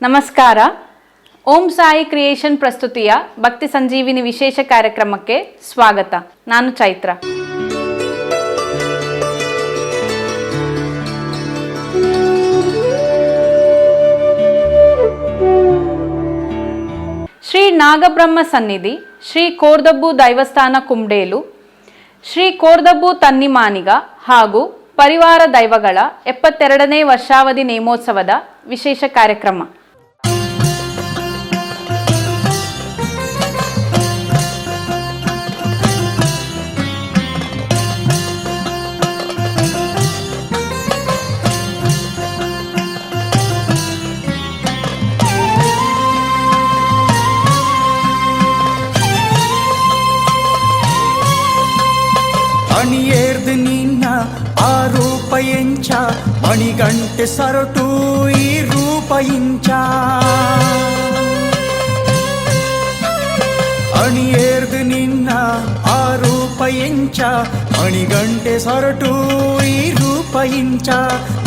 ನಮಸ್ಕಾರ. ಓಂ ಸಾಯಿ ಕ್ರಿಯೇಷನ್ ಪ್ರಸ್ತುತಿಯ ಭಕ್ತಿ ಸಂಜೀವಿನಿ ವಿಶೇಷ ಕಾರ್ಯಕ್ರಮಕ್ಕೆ ಸ್ವಾಗತ. ನಾನು ಚೈತ್ರ. ಶ್ರೀ ನಾಗಬ್ರಹ್ಮ ಸನ್ನಿಧಿ, ಶ್ರೀ ಕೋರ್ದಬ್ಬು ದೈವಸ್ಥಾನ ಕುಂಡೇಲು, ಶ್ರೀ ಕೋರ್ದಬ್ಬು ತನ್ನಿಮಾನಿಗ ಹಾಗೂ ಪರಿವಾರ ದೈವಗಳ 72ನೇ ವರ್ಷಾವಧಿ ನೇಮೋತ್ಸವದ ವಿಶೇಷ ಕಾರ್ಯಕ್ರಮ. ಅಣಿಯೇರ್ದು ನಿನ್ನ ಆ ರೂಪ ಎಂಚ, ಮಣಿಗಂಟೆ ಸರಟು ಈ ರೂಪ ಇಂಚ. ಅಣಿಯೇರ್ದು ನಿನ್ನ ಆ ರೂಪ ಎಂಚ, ಮಣಿಗಂಟೆ ಸರಟು ಈ ರೂಪ ಇಂಚ.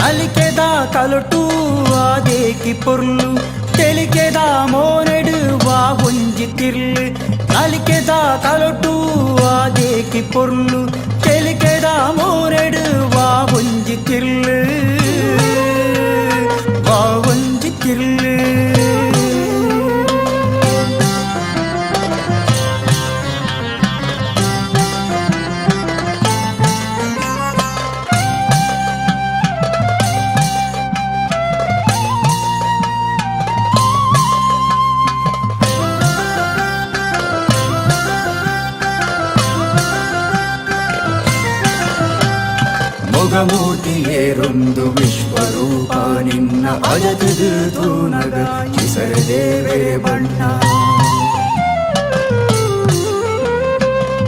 ಅಲಿಕೆದ ಕಲಟು ಆದೇಕಿ ಪೊರ್ಲು, ತೆಲಿಕೆದ ಮೋನೆಡುವ ಹೊಂಜಿತಿರ್ಲು. ಅಲಿಕೆದ ಕಲಟು ಆದೇಕಿ ಪೊರ್ಲು, ತೆಲಿಕೆದ ಮೋನೆಡುವ ಹೊಂಜಿತಿರ್ಲು ವಾ ಹೊಂಜಿತಿರ್ಲು. ಮೂರ್ತಿಯೇರೊಂದು ವಿಶ್ವರೂಪ ನಿನ್ನ ಅಜತದು ತೂನಗ ಕಿಸರದೇವೇ ಬಣ್ಣ.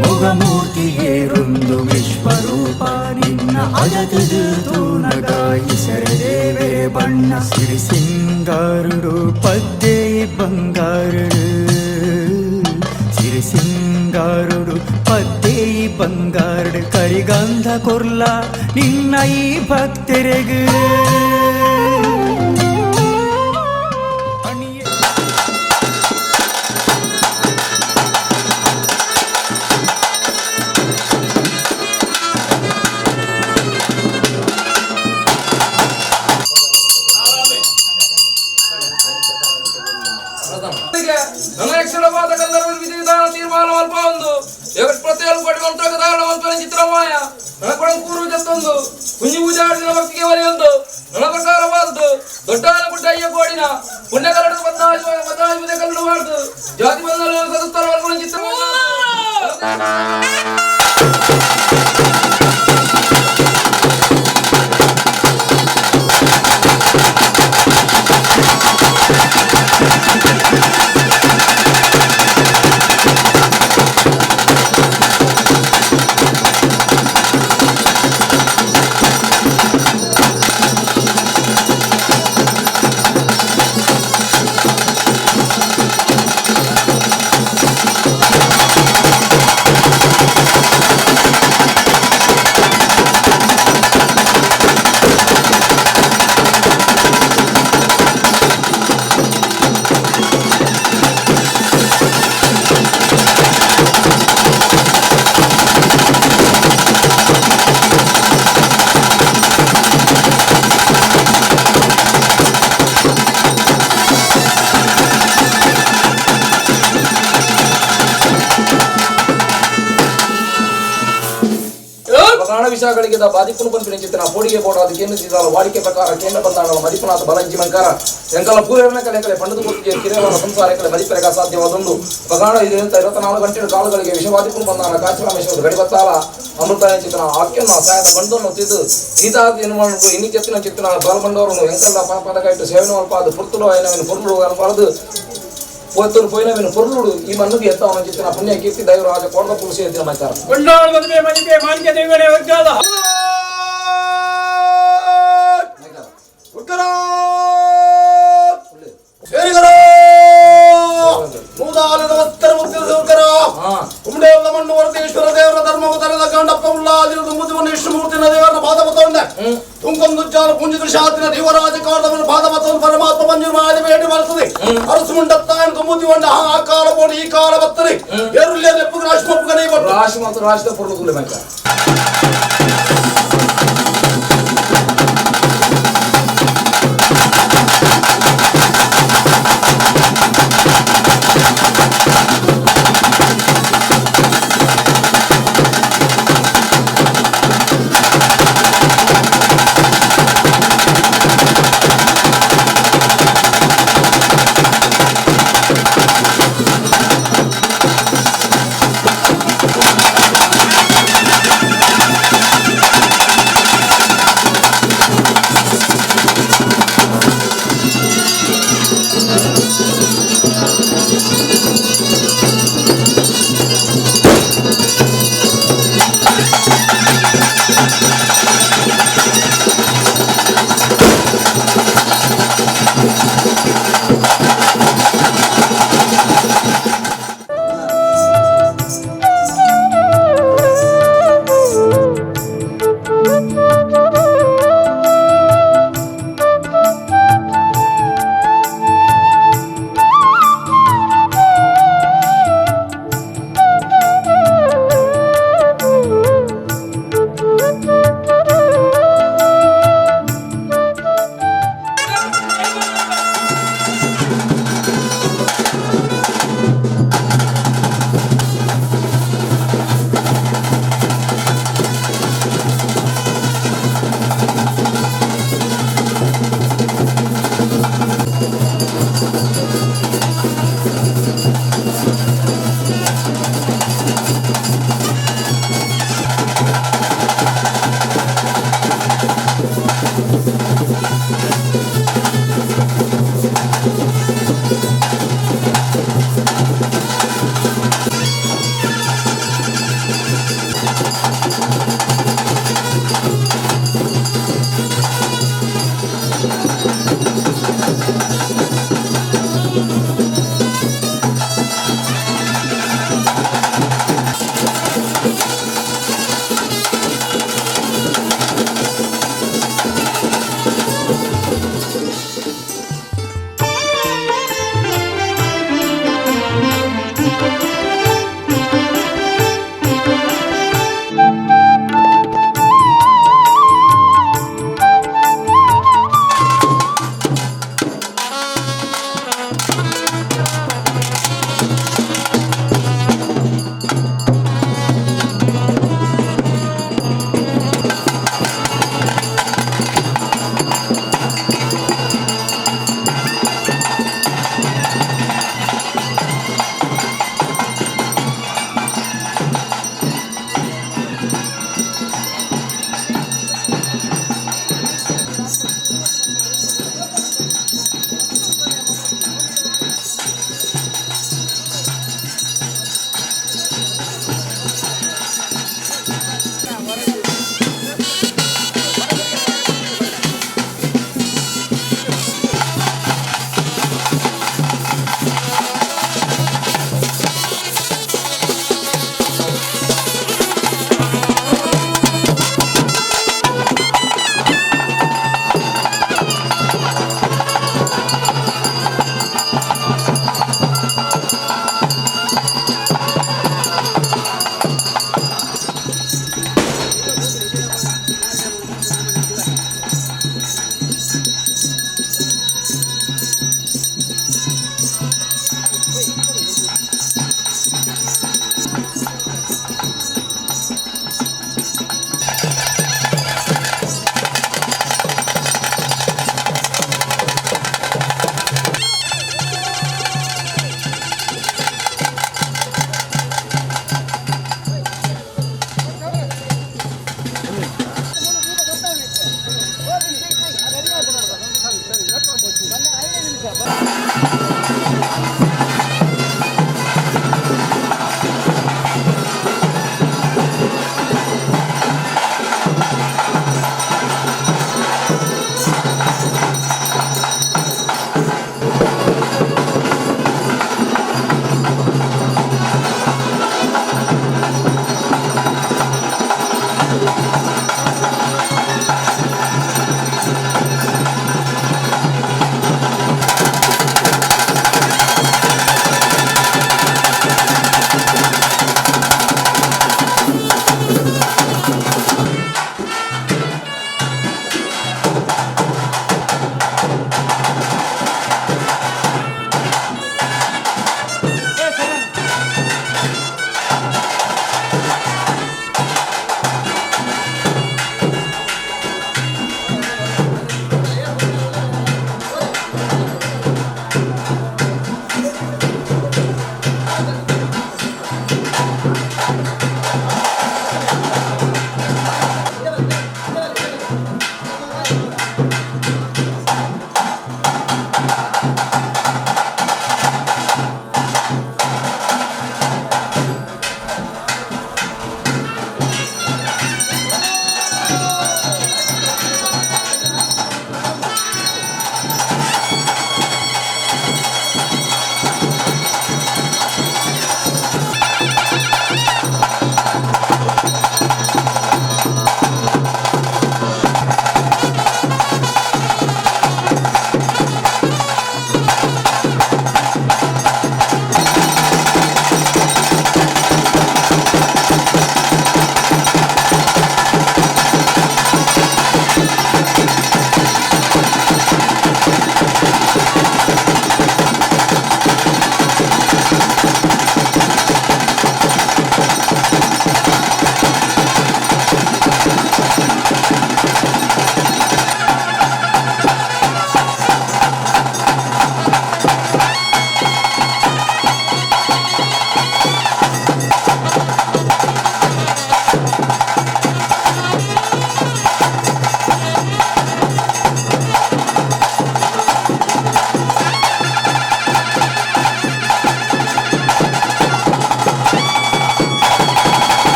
ಮುಗಮೂರ್ತಿಯೇರೊಂದು ವಿಶ್ವರೂಪ ನಿನ್ನ ಅಜತದು ತೂನಗ ಕಿಸರದೇವೇ ಬಣ್ಣ. ಸಿರಿ ಸಿಂಗಾರುಡು ಪದ್ದೆ ಬಂಗಾರುಡು, ಸಿರಿ ಸಿಂಗಾರುಡು ಪದ್ದೆ ಬಂಗಾರಡು. ಕರಿಗಂಧ ಕೊರ್ಲ ನಿನ್ನ ಈ ಭಕ್ತರೆಗೆ. ಚಿತ್ರಮಾಯ ನನಕೊಡ ಕೂರು ಜತ್ತೊಂದು ಕುಂಜಿ ಪೂಜಾಡಿನ ಭಕ್ತಿಗೆ ಒಲೆಯೊಂದು ನನ್ನ ಪ್ರಕಾರವಾದದ್ದು. ದೊಡ್ಡ ಪುಟ್ಟ ಅಯ್ಯ ಕೋಡಿನ ಪುಣ್ಯ ಕರಡು 14 ಕಲ್ಲು ಮಾಡುದು ಜಾತಿ ಬಂಧನ ಸದಸ್ತರ ವರ್ಗಗಳ ಚಿತ್ರಮಾಯ. ವಿಷಯಗಳಿಗೆ ಬಾಧಿಪುನು ಪಂಪಿನ ಚಿತ್ರ ಪೋಡಿಗೆ ಬೋಡಾದ ಕೇಂದ್ರ ಜಿಲ್ಲಾದ ವಾಡಿಕೆ ಪ್ರಕಾರ ಕೇಂದ್ರ ಬಂದಾಗಳ ಮದಿಪುನಾಥ ಬಲಂಜಿ ಮಂಕಾರ ಎಂಕಲ ಪೂರ್ಣ ಕಲೆ ಪಂಡದ ಕೊಟ್ಟಿಗೆ ಕಿರೇವರ ಸಂಸಾರ ಕಲೆ ಮದಿಪರೆಗ ಸಾಧ್ಯವಾದೊಂದು ಪಗಾಣ 24 ಗಂಟೆ ಕಾಲಗಳಿಗೆ ವಿಷವಾದಿಪುನು ಬಂದಾನ ಕಾಶಿರಾಮೇಶ್ವರ ಗಡಿಬತ್ತಾಲ ಅಮೃತ ಚಿತ್ರ ಆಕ್ಯನ್ನ ಸಾಯದ ಬಂಡನ್ನು ತಿದ್ದು ಗೀತಾದ ಇನ್ನು ಚೆತ್ತಿನ ಚಿತ್ರ ಬಾಲಬಂಡವರನ್ನು ಎಂಕಲ್ಲ ಪಾಪದ ಇಟ್ಟು ಸೇವನೆ ಅಲ್ಪಾದ ಪುರ್ತುಲು ಐನವಿನ ಪುರುಳು ಅಲ್ಪಾದು ಒತ್ತರು ಪೊಯ್ನವಿನ ಪೊರ್ಲುಡು ಈ ಮನ್ನುಗೆ ಎತ್ತವನ ಚಿತ್ರ ಪುಣ್ಯ ಕೀರ್ತಿ ದೈವರಾಜ ಕೋರ್ದಬ್ಬು ಸೇರಿದ ಮೈತಾರ ಕೊಂಡಾಳ ಮದುವೆ ಮನಿಗೆ ಮಾನಿಕೆ ದೇವರೇ ವರ್ಗಾದ ಉತ್ತರ ಸೇರಿಗರ ಮೂದಾಲದ ವಸ್ತ್ರ ಮುತ್ತಿನ ಸೌಕರ ಕುಂಡೇಲ ಮಣ್ಣು ವರದೇಶ್ವರ ದೇವರ ಧರ್ಮವತರದ ಗಂಡಪ್ಪ ಉಳ್ಳಾದಿರುವುದು ಮುದುವನ ವಿಷ್ಣುಮೂರ್ತಿನ ದೇವರನ್ನ ಪಾದಪತೊಂಡೆ తుంగందుచాల పుంజితుడు శాస్త్ర దివరాజ కార్దముల పాదమతం పరమాత్మ మంజుమాది వేడి వలసది అరసుముండత్తాయన కుముతి వండ ఆ కాల పోడి ఈ కాల వత్తరి ఎరులే నెప్పుకు రాష్ట్రముగా రాశి మాత్రం రాశితో పొరుగుతుంది వెంక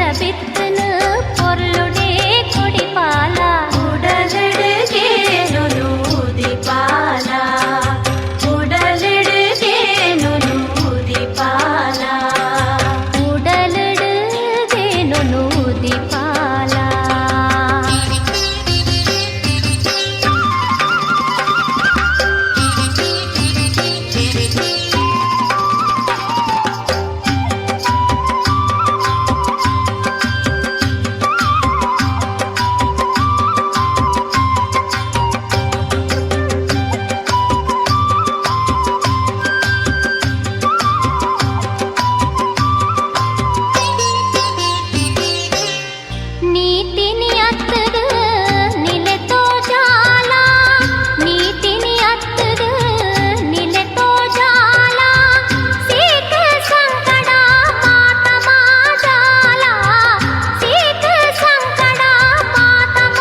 உடத பித்துனு பொருளுடே கொடிபால உடலிடுகேனு நூதிபால உடலிடுகேனு நூதிபால உடலிடுகேனு நூதிபாಲ ನೀತಿನಿ ಅತ್ತದು ನಿಲೆತೋ ಜಾಲ ನೀತಿನಿ ಅತ್ತದು ನಿಲೆತೋ ಜಾಲ ಸೀತ ಸಂಕಡ ಮಾತಮ ಜಾಲ ಸೀತ ಸಂಕಡ ಮಾತಮ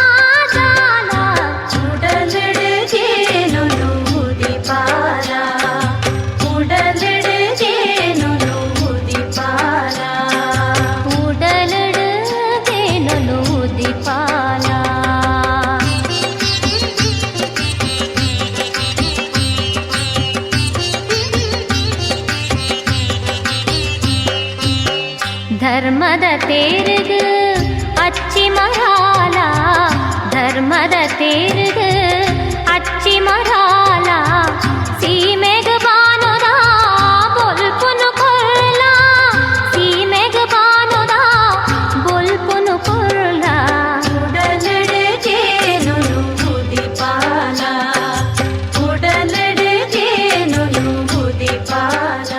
ಜಾಲ ಉಡಲಿಡುಗೇನು ನೂದಿಪಾಲ ಉಡಲಿಡುಗೇನು ನೂದಿಪಾಲ ಉಡಲಿಡುಗೇನು ನೂದಿಪಾಲ ಧರ್ಮದ ತೇರುಗು ಅಚ್ಚಿ ಮರಾಲ ಧರ್ಮದ ತೇರುಗು ಅಚ್ಚಿ ಮರಾಲ ಸೀಮೆಗ ಬಾನುದ ಬೊಲ್ಪುನು ಕೊರ್ಲ ಸೀಮೆಗ ಬಾನುದ ಬೊಲ್ಪುನು ಕೊರ್ಲ ಉಡಲಿಡುಗೇನು ನೂದಿಪಾಲ ಉಡಲಿಡುಗೇನು ನೂದಿಪಾಲ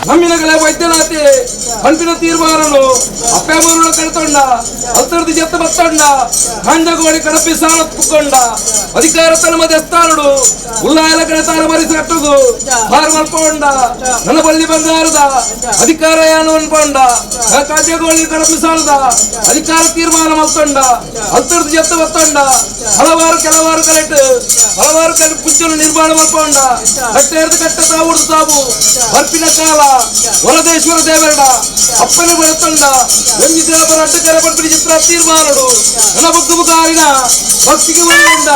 ನಮ್ಮಿನಗಲೇ ವೈದ್ಯನಾಥಿ ಹಂಪಿನ ತೀರ್ಮಾನನು ಅಪ್ಪೆಮೂರುಳ ಕಳ್ತೊಂಡ ಹತ್ತರದಿ ಜತ್ತ ಬತ್ತೊಂಡ ಕಾಂಜಗೋಡಿ ಕಡಪಿ ಸಾಲ ಕುಕ್ಕೊಂಡ ಅಧಿಕಾರ ತನ್ನ ದೆಸ್ತಾನುಡು ಉಲ್ಲಾಯಲ ಕಣತಾರ ಮರಿಸಿ ಕಟ್ಟುದು ಹಾರು ಮಲ್ಪೊಂಡ ನನ್ನ ಬಳ್ಳಿ ಬಂಗಾರದ ಅಧಿಕಾರ ಏನು ಅನ್ಕೊಂಡ ಕಾಂಜಗೋಡಿ ಕಡಪಿ ಸಾಲದ ಅಧಿಕಾರ ತೀರ್ಮಾನ ಮಲ್ತೊಂಡ ಹತ್ತರದಿ ಜತ್ತ ಬತ್ತೊಂಡ ಕೆಲವಾರು ಕಲೆಕ್ಟ್ ಹಲವಾರು ಕಲೆ ಪುಂಚನು ನಿರ್ಮಾಣ ಮಲ್ಪೊಂಡ ಕಟ್ಟೆರ್ದು ಕಟ್ಟ ತಾವುಡು ತಾವು ಬರ್ಪಿನ ಕಾಲ ವರದೇಶ್ವರ ದೇವರಡ ಅಪ್ಪನ ಬರತಂಡ ಒಂಜಿ ದೇವರ ಅಡ್ಡಕರೆ ಬರ್ಪಿನ ಚಿತ್ರ ತೀರ್ಮಾನಡು ನನ್ನ ಬುಗ್ಗು ಬುಗಾರಿನ ಭಕ್ತಿಗೆ ಬಂದ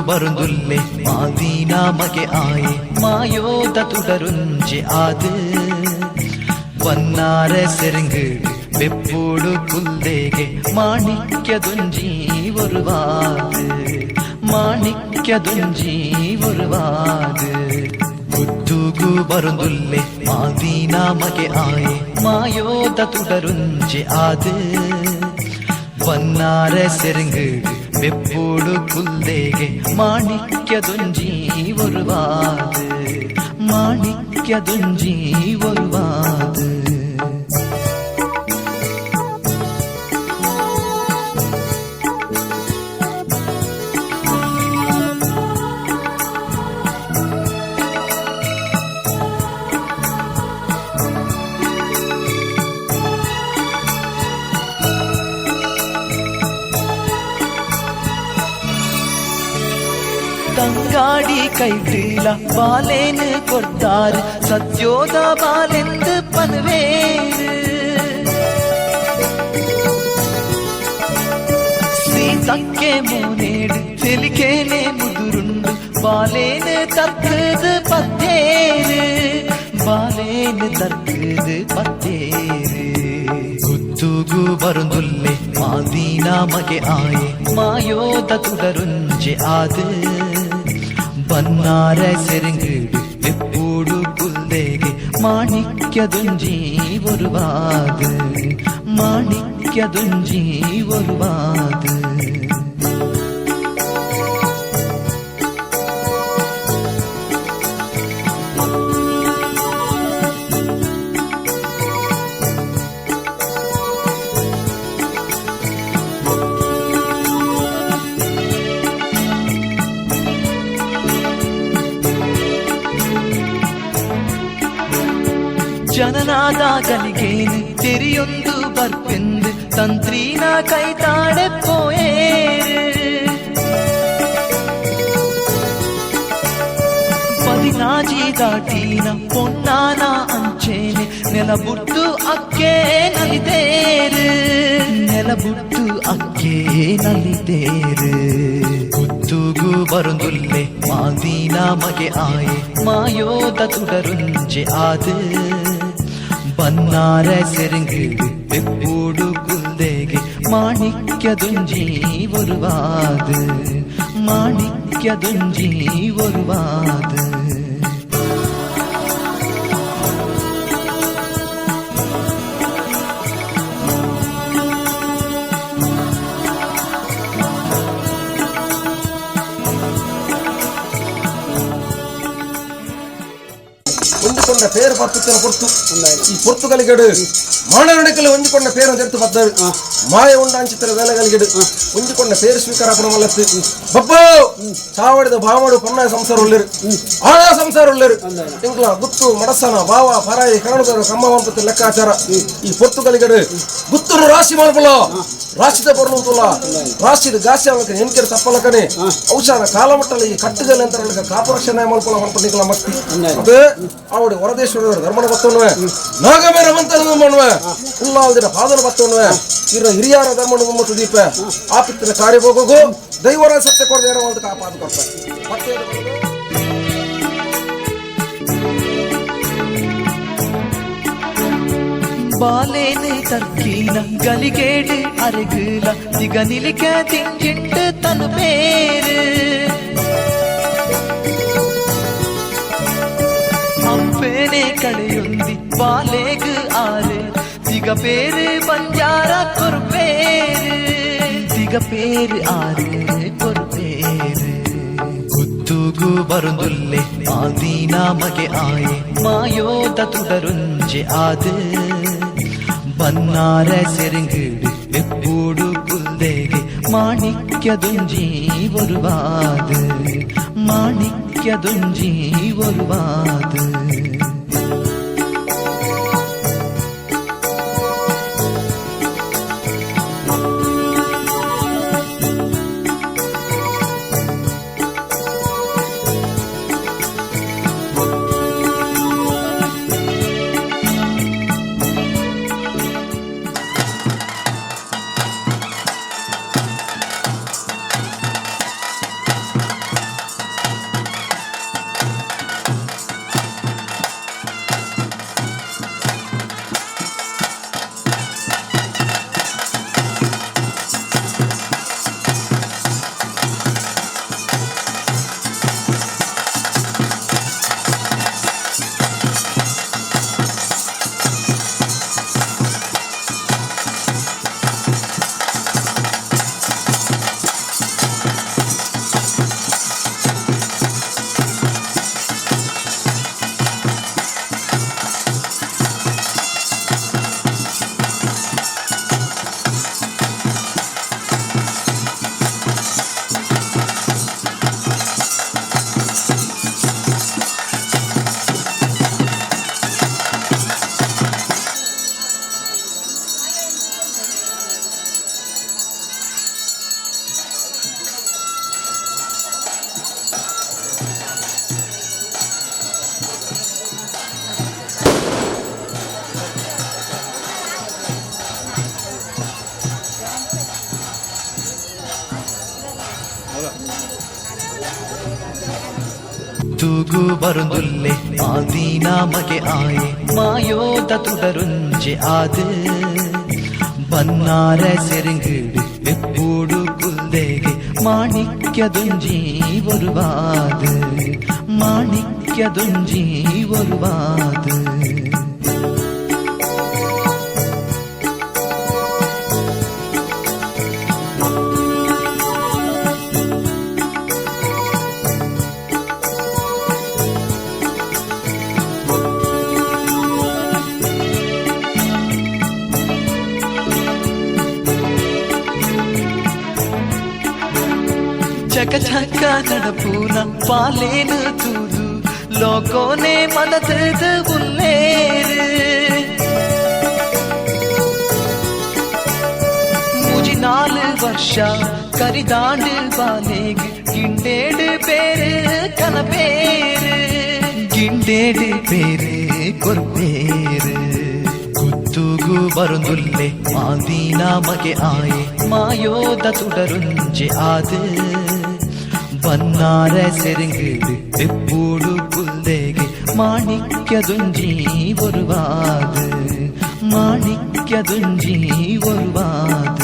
ಬರುಂದುಲ್ಲೆ ಮಾದೀನ ಮಗೆ ಆಯೆ ಮಾಯೋದ ತುಡರುಂಜೆ ಆದು ವನ್ನಾರ ಸೆರಿಂಗು ಬೆಪ್ಪೂಡು ಕುಲ್ಲೆಗೆ ಮಾಣಿಕ್ಯದುಂಜಿ ಒರುವಾದು ಮಾಣಿಕ್ಯದುಂಜಿ ಒರುವಾದು ಗುತ್ತೂಗು ಬರುಂದುಲ್ಲೆ ಮಾದೀನ ಮಗೆ ಆಯೆ ಮಾಯೋದ ತುಡರುಂಜೆ ಆದು ವನ್ನಾರ ಸೆರಿಂಗು ಬೆಪ್ಪೂಡು ಕುಲ್ಲೆಗೆ ಮಾಣಿಕ್ಯದುಂಜಿ ಒರುವಾದು ಮಾಣಿಕ್ಯದುಂಜಿ ಒರುವಾದು ತಂಗಾಡಿ ಕೈಟೀಲ ಬಾಲೇನು ಕೊಡ್ತಾರು ಸತ್ಯೋದ ಬಾಲೆಂದು ಪನ್ವೇರು ಸೀತಕ್ಕೆ ಮೋನೇಡು ತೆಲಿಕೇನೆ ಮುದುರುಂಡು ಬಾಲೇನು ತಕ್ಕದು ಪತ್ತೇರು ಬಾಲೇನು ತಕ್ಕದು ಪತ್ತೇರು ಗುತ್ತೂಗು ಬರುಂದುಲ್ಲೆ ಮಾದೀನ ಮಗೆ ಆಯೆ ಮಾಯೋದ ತುಡರುಂಜೆ ಆದು ಬನ್ನಾರ ಸೆರಿಂಗು ಬೆಪ್ಪೂಡು ಕುಲ್ಲೆಗೆ ಮಾಣಿಕ್ಯದುಂಜಿ ಒರುವಾದು ಮಾಣಿಕ್ಯದುಂಜಿ ಒರುವಾದು ಜನನಾದ ಗಲಿಗೇನು ತೆರಿಯೊಂದು ಬರ್ಪೆಂದು ತಂತ್ರೀನ ಕೈತಾಡೆ ಪೋಯೇರು ಪದಿನಾಜಿ ದಾಟೀನ ಪೊನ್ನಾನ ಅಂಚೇನೆ ನೆಲಬುಟ್ಟು ಅಕ್ಕೆ ನಲಿತೇರು ನೆಲಬುಟ್ಟು ಅಕ್ಕೆ ನಲಿತೇರು ಗುತ್ತೂಗು ಬರುಂದುಲ್ಲೆ ಮಾದೀನ ಮಗೆ ಆಯೆ ಮಾಯೋದ ತುಡರುಂಜೆ ಆದು ಬನ್ನಾರ ಸೆರಿಂಗು ಬೆಪ್ಪೂಡು ಕುಲ್ಲೆಗೆ ಮಾಣಿಕ್ಯದುಂಜಿ ಒರುವಾದು ಮಾಣಿಕ್ಯದುಂಜಿ ಒರುವಾದು ಒಂಜಿಕೊಂಡ ಪೇರು ಪರ್ತುತ್ತಿನ ಪೊರ್ತು ಈ ಪೊರ್ತುಗಲಿಗಡು ಮಾನವಣಿಕಲು ಒಂಜಿಕೊಂಡ ಪೇರು ತೆರ್ತು ಬದ್ದರು ಮಾಯ ಉಂಡಾಂಚಿತರ ವೇಲಗಲಿಗಡು ಒಂಜಿಕೊಂಡ ಪೇರು ಸ್ವೀಕಾರಪಣ ಮಲ್ಲತ್ತು ಬಬ್ಬು ಚಾವಡಿದ ಭಾವಡು ಪೊನ್ನ ಸಂಸಾರ ಉಳ್ಳರು ಆಯಾ ಸಂಸಾರ ಉಳ್ಳರು ಇಂಕ್ಲ ಗುತ್ತು ಮಡಸನ ಭಾವ ಪರಾಯಿ ಕನ್ನಡದವರು ಕಮ್ಮವಂಪತ್ತು ಲೆಕ್ಕಾಚಾರ ಈ ಪೊರ್ತುಗಲಿಗಡು ಗುತ್ತುನು ರಾಶಿ ಮಾಡ್ಬಲ್ಲ ರಾಶಿದ ಬರ್ಲುತ್ತಲ್ಲ ರಾಶಿದ ಗಾಸಿ ಅವಕ್ಕೆ ಎನ್ಕೆರ ತಪ್ಪಲಕನೆ ಔಷಧ ಕಾಲಮಟ್ಟಲ್ಲಿ ಈ ಕಟ್ಟುಗಲ್ ಅಂತ ಕಾಪರಕ್ಷಣೆ ಮಾಡ್ಕೊಳ್ಳೋ ಮಾಡ್ಕೊಂಡಿಲ್ಲ ಮಸ್ತಿ ಅದು ಅವಡಿ ಹೊರದೇಶ್ವರ ಧರ್ಮನ ಬತ್ತವನ್ನುವೆ ನಾಗಮೇರ ಮಂತನ ಮಾಡುವೆ ಉಲ್ಲಾಲ್ದಿನ ಪಾದನ ಬತ್ತವನ್ನುವೆ ಇರ ಹಿರಿಯರ ಧರ್ಮನ ಮುಮ್ಮತ್ತು ದೀಪ ಆಪಿತ್ತಿನ ಕಾರ್ಯ ಹೋಗೋಗು ದೈವರ ಸತ್ಯ ಕೊಡದೆ ಏನೋ ಅಂತ ಕಾಪಾದು ಕೊಡ್ತಾರೆ ಮತ್ತೆ ಬಾಲೇನು ತರ್ಕೀನ ಗಲಿಗೇಡು ಅರೆಗುಲ ದಿಗ ನಿಲಿಕ ತಿಂಜಿಟ್ಟು ತನು ಬೇರು ಅಂಪೇನೆ ಕಳೆಯೊಂದಿ ಬಾಲೇಗು ಆರು ದಿಗ ಪೇರು ಬಂಜಾರ ಕೊರ್ಪೇರು ದಿಗ ಪೇರು ಆರು ಕೊರ್ಪೇರು ಗುತ್ತೂಗು ಬರುಂದುಲ್ಲೆ ಮಾದೀನ ಮಗೆ ಆಯೆ ಮಾಯೋದ ತುಡರುಂಜೆ ಆದು ಬನ್ನಾರ ಸೆರಿಂಗು ಬೆಪ್ಪೂಡು ಕುಲ್ಲೆಗೆ ಮಾಣಿಕ್ಯದುಂಜಿ ಒರುವಾದು ಮಾಣಿಕ್ಯದುಂಜಿ ಒರುವಾದು ತೂಗು ಬರುದುಲ್ಲೆ ಆದೀನ ಮಗೆ ಆಯೆ ಮಾಯೋದ തുടരുഞ്ചെ ആത് ಬನ್ನಾರ ಸೆರೆಂಗಿಡು ಎಪ್ಪೂಡು ಕುಲ್ದೆಗೆ ಮಾಣಿಕ್ಯದುಂಜಿ ಒರುವಾದ ಮಾಣಿಕ್ಯದುಂಜಿ ಒರುವಾದ ಚಕ ಚಕ ನಡಪೂನ ಪಾಲೇನು ತೂದು ಲೋಕೋನೆ ಮನದ ಉಲ್ಲೇರು ಮುಜಿ 4 ವರ್ಷ ಕರಿದಾಂಡು ಬಾಲೆಗ್ ಗಿಂಡೇಡು பேரு ಕನಪೇರು ಗಿಂಡೇಡು பேரு ಕೊರ್ಪೇರು ಕುತ್ತೂಗು ಬರುದುಲ್ಲೆ ಆದೀನ ಮಗೆ ಆಯೆ ಮಾಯೋದ തുടരുഞ്ചೆ ಆದು ಬನ್ನಾರ ಸೆರೆಂಗಿಡು ಎಪ್ಪೂಡು ಕುಲ್ದೆಗೆ ಮಾಣಿಕ್ಯದುಂಜಿ ಒರುವಾದ ಮಾಣಿಕ್ಯದುಂಜಿ ಒರುವಾದ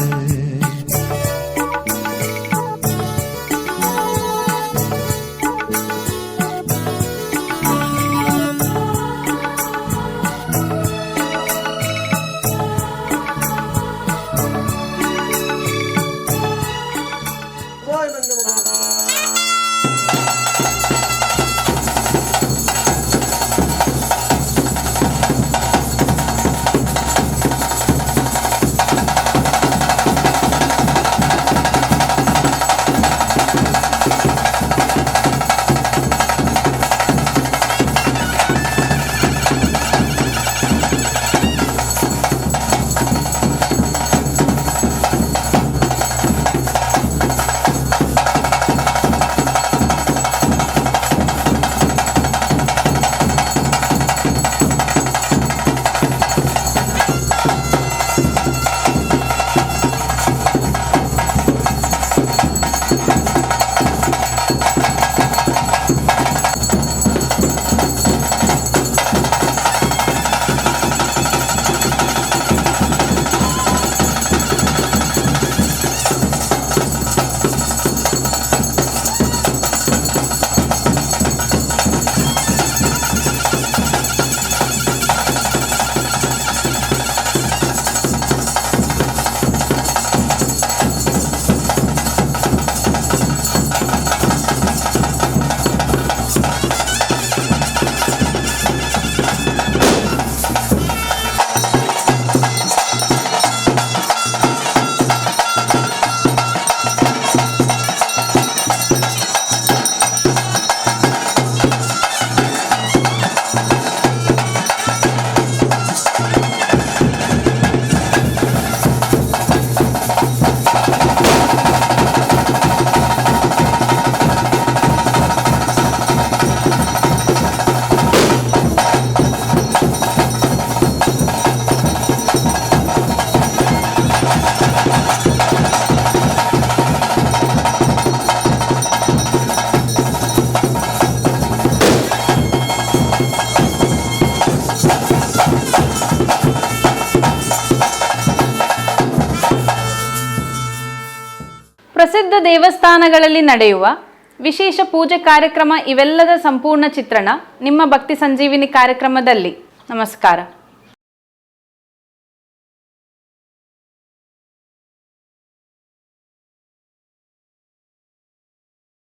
ಪ್ರಸಿದ್ಧ ದೇವಸ್ಥಾನಗಳಲ್ಲಿ ನಡೆಯುವ ವಿಶೇಷ ಪೂಜೆ ಕಾರ್ಯಕ್ರಮ ಇವೆಲ್ಲದ ಸಂಪೂರ್ಣ ಚಿತ್ರಣ ನಿಮ್ಮ ಭಕ್ತಿ ಸಂಜೀವಿನಿ ಕಾರ್ಯಕ್ರಮದಲ್ಲಿ. ನಮಸ್ಕಾರ.